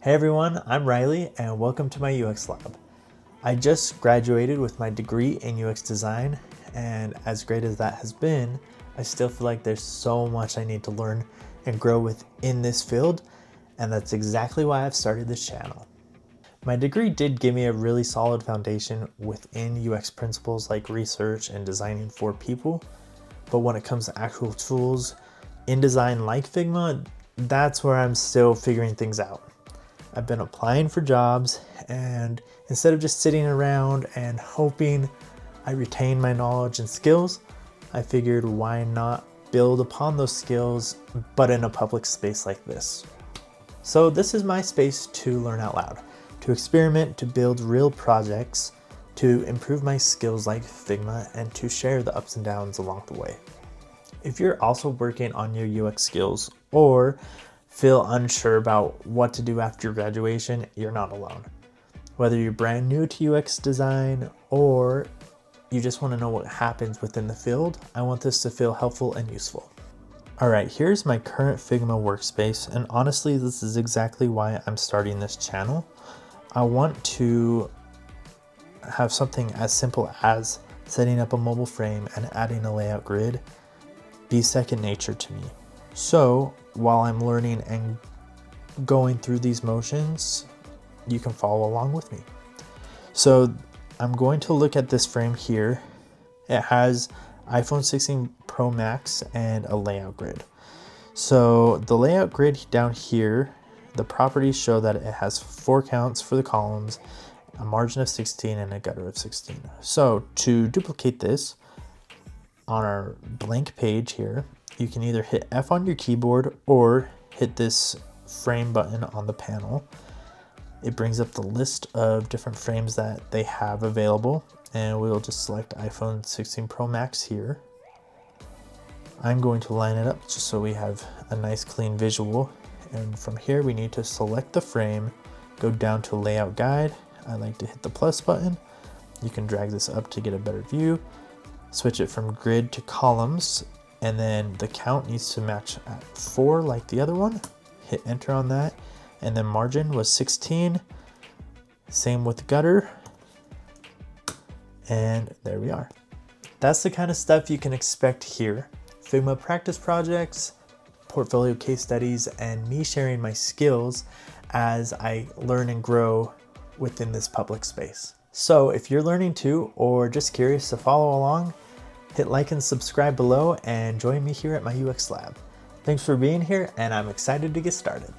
Hey everyone, I'm Riley and welcome to my UX lab. I just graduated with my degree in UX design, and as great as that has been, I still feel like there's so much I need to learn and grow within this field, and that's exactly why I've started this channel. My degree did give me a really solid foundation within UX principles like research and designing for people, but when it comes to actual tools in design like Figma, that's where I'm still figuring things out. I've been applying for jobs, and instead of just sitting around and hoping I retain my knowledge and skills, I figured why not build upon those skills, but in a public space like this. So this is my space to learn out loud, to experiment, to build real projects, to improve my skills like Figma, and to share the ups and downs along the way. If you're also working on your UX skills or feel unsure about what to do after graduation, you're not alone. Whether you're brand new to UX design or you just want to know what happens within the field, I want this to feel helpful and useful. All right, here's my current Figma workspace, and honestly, this is exactly why I'm starting this channel. I want to have something as simple as setting up a mobile frame and adding a layout grid be second nature to me. So while I'm learning and going through these motions, you can follow along with me. So I'm going to look at this frame here. It has iPhone 16 Pro Max and a layout grid. So the layout grid down here, the properties show that it has 4 counts for the columns, a margin of 16 and a gutter of 16. So to duplicate this on our blank page here, you can either hit F on your keyboard or hit this frame button on the panel. It brings up the list of different frames that they have available, and we'll just select iPhone 16 Pro Max here. I'm going to line it up just so we have a nice clean visual, and from here we need to select the frame, go down to layout guide. I like to hit the plus button. You can drag this up to get a better view, switch it from grid to columns, and then the count needs to match at 4 like the other one. Hit enter on that, and then margin was 16. Same with gutter, and there we are. That's the kind of stuff you can expect here. Figma practice projects, portfolio case studies, and me sharing my skills as I learn and grow within this public space. So if you're learning too, or just curious to follow along, hit like and subscribe below and join me here at my UX lab. Thanks for being here, and I'm excited to get started.